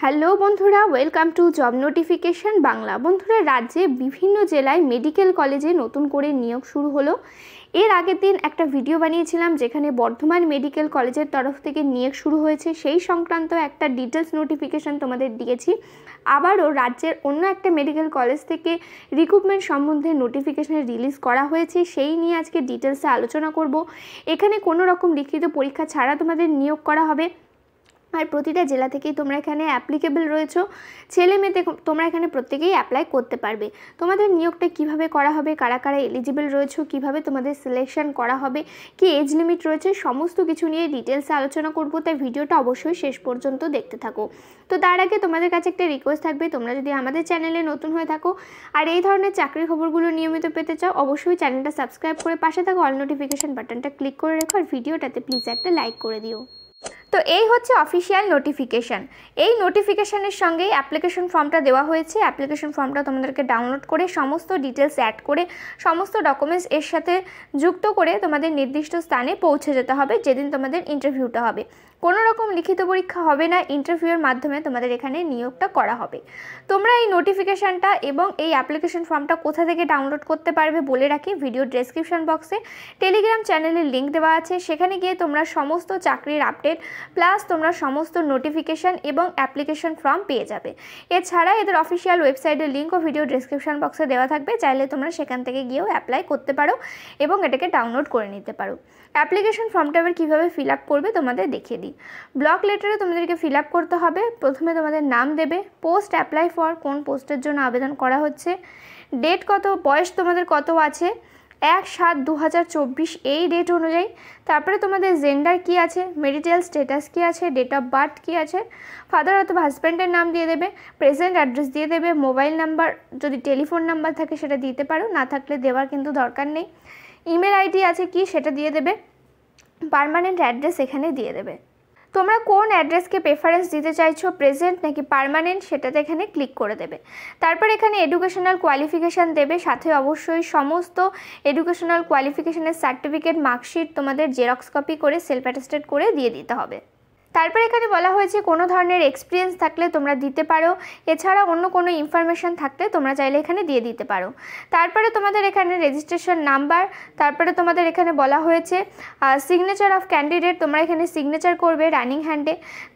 Hello বন্ধুরা, welcome to job notification Bangla. বন্ধুরা, রাজ্যে বিভিন্ন জেলায় মেডিকেল কলেজে নতুন করে নিয়োগ শুরু হলো। এর আগের দিন একটা ভিডিও বানিয়েছিলাম যেখানে বর্ধমান মেডিকেল কলেজের তরফ থেকে নিয়োগ শুরু হয়েছে, সেই সংক্রান্ত একটা ডিটেলস নোটিফিকেশান তোমাদের দিয়েছি। আবারও রাজ্যের অন্য একটা মেডিকেল কলেজ থেকে রিক্রুটমেন্ট সম্বন্ধে নোটিফিকেশান রিলিজ করা হয়েছে, সেই নিয়ে আজকে ডিটেলসে আলোচনা করব। এখানে কোনো রকম লিখিত পরীক্ষা ছাড়া তোমাদের নিয়োগ করা হবে, আর প্রতিটা জেলা থেকেই তোমরা এখানে অ্যাপ্লিকেবল রয়েছো। ছেলে মেয়েতে তোমরা এখানে প্রত্যেকেই অ্যাপ্লাই করতে পারবে। তোমাদের নিয়োগটা কিভাবে করা হবে, কারা কারা এলিজিবল রয়েছো, কিভাবে তোমাদের সিলেকশন করা হবে, কি এজ লিমিট রয়েছে, সমস্ত কিছু নিয়ে ডিটেলসে আলোচনা করব। তাই ভিডিওটা অবশ্যই শেষ পর্যন্ত দেখতে থাকো। তো তার আগে তোমাদের কাছে একটা রিকোয়েস্ট থাকবে, তোমরা যদি আমাদের চ্যানেলে নতুন হয়ে থাকো আর এই ধরনের চাকরির খবরগুলো নিয়মিত পেতে চাও, অবশ্যই চ্যানেলটা সাবস্ক্রাইব করে পাশে থাকো অল নোটিফিকেশন বাটনটা ক্লিক করে রেখো, আর ভিডিওটাতে প্লিজ একটা লাইক করে দিও। তো এই হচ্ছে অফিসিয়াল নোটিফিকেশান। এই নোটিফিকেশানের সঙ্গেই অ্যাপ্লিকেশন ফর্মটা দেওয়া হয়েছে। অ্যাপ্লিকেশন ফর্মটা তোমাদেরকে ডাউনলোড করে সমস্ত ডিটেলস অ্যাড করে সমস্ত ডকুমেন্টস এর সাথে যুক্ত করে তোমাদের নির্দিষ্ট স্থানে পৌঁছে যেতে হবে যেদিন তোমাদের ইন্টারভিউটা হবে। কোনো রকম লিখিত পরীক্ষা হবে না, ইন্টারভিউয়ের মাধ্যমে তোমাদের এখানে নিয়োগটা করা হবে। তোমরা এই নোটিফিকেশানটা এবং এই অ্যাপ্লিকেশন ফর্মটা কোথা থেকে ডাউনলোড করতে পারবে বলে রাখি, ভিডিও ডেসক্রিপশন বক্সে টেলিগ্রাম চ্যানেলের লিঙ্ক দেওয়া আছে, সেখানে গিয়ে তোমরা সমস্ত চাকরির আপডেট প্লাস তোমরা সমস্ত নোটিফিকেশান এবং অ্যাপ্লিকেশন ফর্ম পেয়ে যাবে। এছাড়া এদের অফিসিয়াল ওয়েবসাইটের লিঙ্কও ভিডিও ডেসক্রিপশন বক্সে দেওয়া থাকবে, চাইলে তোমরা সেখান থেকে গিয়েও অ্যাপ্লাই করতে পারো এবং এটাকে ডাউনলোড করে নিতে পারো। অ্যাপ্লিকেশন ফর্মটা এবার কীভাবে ফিল আপ করবে তোমাদের দেখিয়ে দিই। ব্লক লেটারে তোমাদেরকে ফিল আপ করতে হবে। প্রথমে তোমাদের নাম দেবে, পোস্ট অ্যাপ্লাই ফর, কোন পোস্টের জন্য আবেদন করা হচ্ছে, ডেট কত, বয়স তোমাদের কত আছে 1/7/2024 এই ডেট অনুযায়ী। তারপরে তোমাদের জেন্ডার কি আছে, মেরিটাল স্ট্যাটাস কি আছে, ডেট অফ বার্থ কি আছে, ফাদার অথবা হাজব্যান্ডের নাম দিয়ে দেবে, প্রেজেন্ট অ্যাড্রেস দিয়ে দেবে, মোবাইল নাম্বার যদি টেলিফোন নাম্বার থাকে সেটা দিতে পারো, না থাকলে দেওয়ার কিন্তু দরকার নেই। ইমেল আইডি আছে কি সেটা দিয়ে দেবে, পার্মানেন্ট অ্যাড্রেস এখানে দিয়ে দেবে। তোমরা কোন অ্যাড্রেসকে প্রেফারেন্স দিতে চাইছো, প্রেজেন্ট নাকি পার্মানেন্ট, সেটাতে এখানে ক্লিক করে দেবে। তারপর এখানে এডুকেশনাল কোয়ালিফিকেশান দেবে, সাথে অবশ্যই সমস্ত এডুকেশনাল কোয়ালিফিকেশানের সার্টিফিকেট মার্কশিট তোমাদের জেরক্স কপি করে সেলফ অ্যাটেস্টেড করে দিয়ে দিতে হবে। তারপর এখানে বলা হয়েছে কোনো ধরনের এক্সপিরিয়েন্স থাকলে তোমরা দিতে পারো, এছাড়া অন্য কোনো ইনফরমেশান থাকলে তোমরা চাইলে এখানে দিয়ে দিতে পারো। তারপরে তোমাদের এখানে রেজিস্ট্রেশন নাম্বার, তারপরে তোমাদের এখানে বলা হয়েছে সিগনেচার অফ ক্যান্ডিডেট, তোমরা এখানে সিগনেচার করবে রানিং হ্যান্ডে,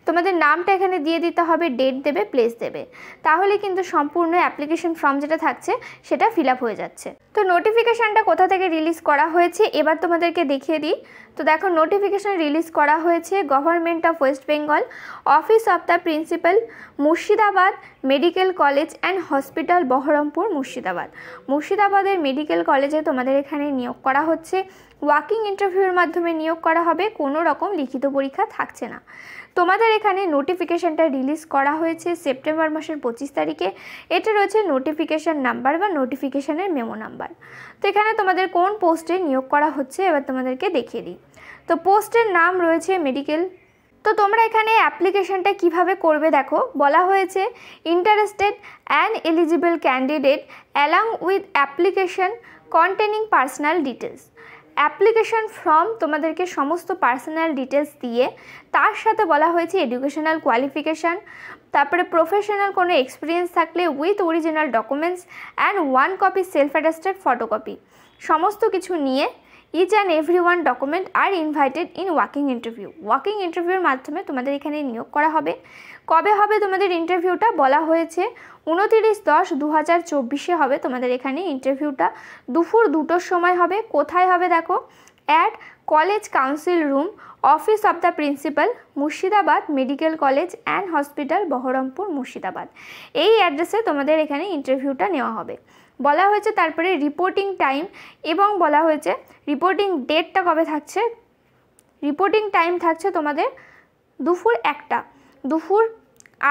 তোমাদের নামটা এখানে দিয়ে দিতে হবে, ডেট দেবে, প্লেস দেবে, তাহলে কিন্তু সম্পূর্ণ অ্যাপ্লিকেশন ফর্ম যেটা থাকছে সেটা ফিল আপ হয়ে যাচ্ছে। তো নোটিফিকেশানটা কোথা থেকে রিলিজ করা হয়েছে এবার তোমাদেরকে দেখিয়ে দিই। তো দেখো, নোটিফিকেশান রিলিজ করা হয়েছে government of West Bengal, office of the principal, Murshidabad medical college and hospital, Baharampur, Murshidabad. মুর্শিদাবাদের মেডিকেল কলেজে তোমাদের এখানে নিয়োগ করা হচ্ছে। ওয়াকিং ইন্টারভিউয়ের মাধ্যমে নিয়োগ করা হবে, কোনো রকম লিখিত পরীক্ষা থাকছে না। তোমাদের এখানে নোটিফিকেশানটা রিলিজ করা হয়েছে সেপ্টেম্বর মাসের 25 তারিখে। এটা রয়েছে নোটিফিকেশান নাম্বার বা নোটিফিকেশানের মেমো নাম্বার। তো এখানে তোমাদের কোন পোস্টে নিয়োগ করা হচ্ছে এবার তোমাদেরকে দেখিয়ে দিই। তো পোস্টের নাম রয়েছে মেডিকেল। তো তোমরা এখানে অ্যাপ্লিকেশানটা কিভাবে করবে দেখো, বলা হয়েছে interested and eligible candidate along with application containing personal details. Application form তোমাদেরকে সমস্ত পার্সোনাল ডিটেলস দিয়ে তার সাথে বলা হয়েছে এডুকেশনাল কোয়ালিফিকেশান, তারপরে প্রফেশনাল কোনো এক্সপিরিয়েন্স থাকলে with original documents and 1 copy self attested photocopy, সমস্ত কিছু নিয়ে each and everyone document are invited in walking interview. Walking ইন্টারভিউর মাধ্যমে তোমাদের এখানে নিয়োগ করা হবে। কবে হবে তোমাদের ইন্টারভিউটা বলা হয়েছে 29/10/2024 হবে তোমাদের এখানে ইন্টারভিউটা, দুপুর 2টোর সময় হবে। কোথায় হবে দেখো, at college council room, office of the principal, Murshidabad medical college and hospital, Baharampur, Murshidabad. এই অ্যাড্রেসে তোমাদের এখানে ইন্টারভিউটা নেওয়া হবে। বলা হয়েছে তারপরে রিপোর্টিং টাইম এবং বলা হয়েছে রিপোর্টিং ডেটটা কবে থাকছে। রিপোর্টিং টাইম থাকছে তোমাদের দুপুর 1টা, দুপুর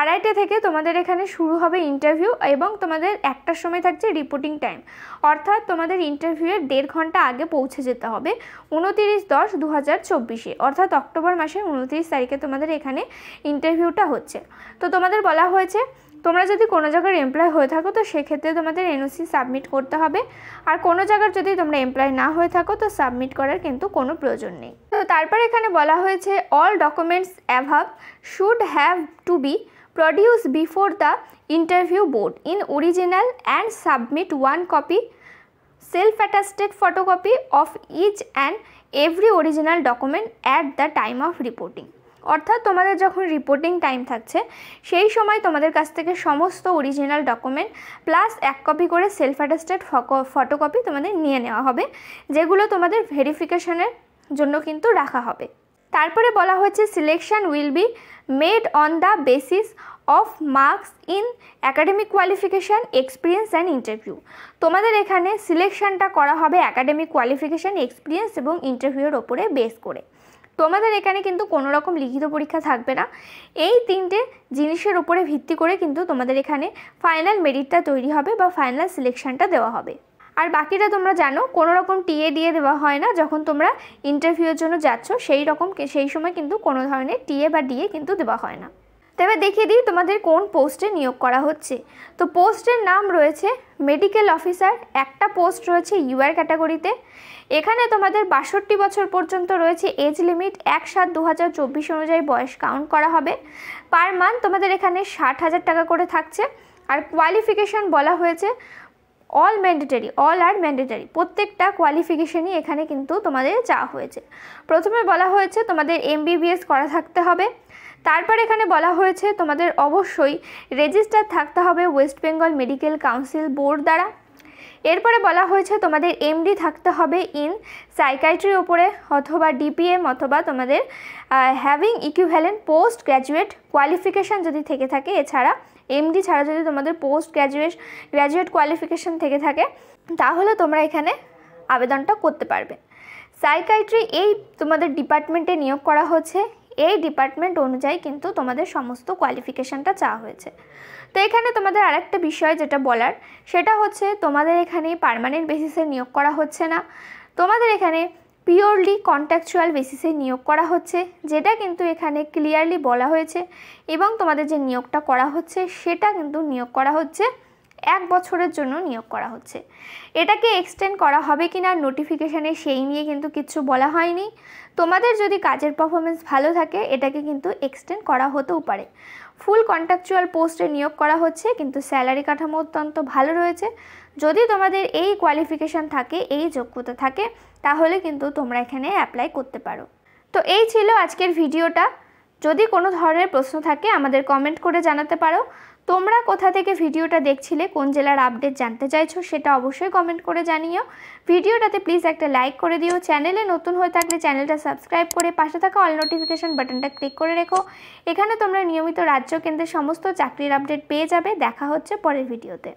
2:30 থেকে তোমাদের এখানে শুরু হবে ইন্টারভিউ এবং তোমাদের 1টার সময় থাকছে রিপোর্টিং টাইম, অর্থাৎ তোমাদের ইন্টারভিউয়ের 1.5 ঘন্টা আগে পৌঁছে যেতে হবে 29/10/2024, অর্থাৎ অক্টোবর মাসের 29 তারিখে তোমাদের এখানে ইন্টারভিউটা হচ্ছে। তো তোমাদের বলা হয়েছে তোমরা যদি কোনো জায়গার এমপ্লয় হয়ে থাকো তো সেক্ষেত্রে তোমাদের এনওসি সাবমিট করতে হবে, আর কোনো জায়গার যদি তোমরা এমপ্লয় না হয়ে থাকো তো সাবমিট করার কিন্তু কোনো প্রয়োজন নেই। তো তারপর এখানে বলা হয়েছে all documents above should have to be produce before the interview board in original and submit 1 copy self-attested photocopy of each and every original document at the time of reporting. অর্থাৎ তোমাদের যখন রিপোর্টিং টাইম থাকছে সেই সময় তোমাদের কাছ থেকে সমস্ত অরিজিনাল ডকুমেন্ট প্লাস 1 কপি করে সেলফ অ্যাটেস্টেড ফটোকপি তোমাদের নিয়ে নেওয়া হবে, যেগুলো তোমাদের ভেরিফিকেশনের জন্য কিন্তু রাখা হবে। তারপরে বলা হয়েছে selection will be made on the basis of marks in academic qualification, experience and interview. তোমাদের এখানে সিলেকশনটা করা হবে অ্যাকাডেমিক কোয়ালিফিকেশান, এক্সপিরিয়েন্স এবং ইন্টারভিউর ওপরে বেস করে। তোমাদের এখানে কিন্তু কোনো রকম লিখিত পরীক্ষা থাকবে না। এই 3টে জিনিসের উপরে ভিত্তি করে কিন্তু তোমাদের এখানে ফাইনাল মেরিটটা তৈরি হবে বা ফাইনাল সিলেকশনটা দেওয়া হবে। আর বাকিটা তোমরা জানো কোনো রকম টিএ দিয়ে দেওয়া হয় না যখন তোমরা ইন্টারভিউর জন্য যাচ্ছ, সেই সময় কিন্তু কোনো ধরনের টিএ বা ডিএ কিন্তু দেওয়া হয় না। তবে দেখিয়ে দিই তোমাদের কোন পোস্টে নিয়োগ করা হচ্ছে। তো পোস্টের নাম রয়েছে মেডিকেল অফিসার, একটা পোস্ট রয়েছে ইউআর ক্যাটাগরিতে। এখানে তোমাদের 62 বছর পর্যন্ত রয়েছে এজ লিমিট, 1/7/2024 অনুযায়ী বয়স কাউন্ট করা হবে। পার মান্থ তোমাদের এখানে 60,000 টাকা করে থাকছে। আর কোয়ালিফিকেশান বলা হয়েছে অল আর ম্যান্ডেটারি, প্রত্যেকটা কোয়ালিফিকেশানই এখানে কিন্তু তোমাদের চাওয়া হয়েছে। প্রথমে বলা হয়েছে তোমাদের MBBS করা থাকতে হবে। তারপর এখানে বলা হয়েছে তোমাদের অবশ্যই রেজিস্টার থাকতে হবে West Bengal medical council board দ্বারা। এরপরে বলা হয়েছে তোমাদের MD থাকতে হবে ইন সাইকাইট্রির ওপরে অথবা DPM অথবা তোমাদের having equivalent post graduate qualification যদি থেকে থাকে। এছাড়া MD ছাড়া যদি তোমাদের পোস্ট গ্র্যাজুয়েট কোয়ালিফিকেশান থেকে থাকে তাহলে তোমরা এখানে আবেদনটা করতে পারবে। সাইকাইট্রি এই তোমাদের ডিপার্টমেন্টে নিয়োগ করা হচ্ছে, এই ডিপার্টমেন্ট অনুযায়ী কিন্তু তোমাদের সমস্ত কোয়ালিফিকেশানটা চাওয়া হয়েছে। তো এখানে তোমাদের আরেকটা বিষয় যেটা বলার সেটা হচ্ছে তোমাদের এখানে পার্মানেন্ট বেসিসে নিয়োগ করা হচ্ছে না, তোমাদের এখানে পিওরলি কন্ট্রাকচুয়াল বেসিসে নিয়োগ করা হচ্ছে, যেটা কিন্তু এখানে ক্লিয়ারলি বলা হয়েছে। এবং তোমাদের যে নিয়োগটা করা হচ্ছে সেটা কিন্তু নিয়োগ করা হচ্ছে 1 বছরের জন্য নিয়োগ করা হচ্ছে। এটাকে এক্সটেন্ড করা হবে কিনা নোটিফিকেশানে সেই নিয়ে কিন্তু কিছু বলা হয়নি। তোমাদের যদি কাজের পারফরমেন্স ভালো থাকে এটাকে কিন্তু এক্সটেন্ড করা হতেও পারে। ফুল কন্ট্রাকচুয়াল পোস্টে নিয়োগ করা হচ্ছে, কিন্তু স্যালারি কাঠামো অত্যন্ত ভালো রয়েছে। যদি তোমাদের এই কোয়ালিফিকেশান থাকে, এই যোগ্যতা থাকে, তাহলে কিন্তু তোমরা এখানে অ্যাপ্লাই করতে পারো। তো এই ছিল আজকের ভিডিওটা। যদি কোনো ধরনের প্রশ্ন থাকে আমাদের কমেন্ট করে জানাতে পারো। তোমরা কোথা থেকে ভিডিওটা দেখছিলে, কোন জেলার আপডেট জানতে চাইছো সেটা অবশ্যই কমেন্ট করে জানিও। ভিডিওটাতে প্লিজ একটা লাইক করে দিও। চ্যানেলে নতুন হয়ে থাকলে চ্যানেলটা সাবস্ক্রাইব করে পাশে থাকা অল নোটিফিকেশান বাটনটা ক্লিক করে রেখো। এখানে তোমরা নিয়মিত রাজ্য কেন্দ্রের সমস্ত চাকরির আপডেট পেয়ে যাবে। দেখা হচ্ছে পরের ভিডিওতে।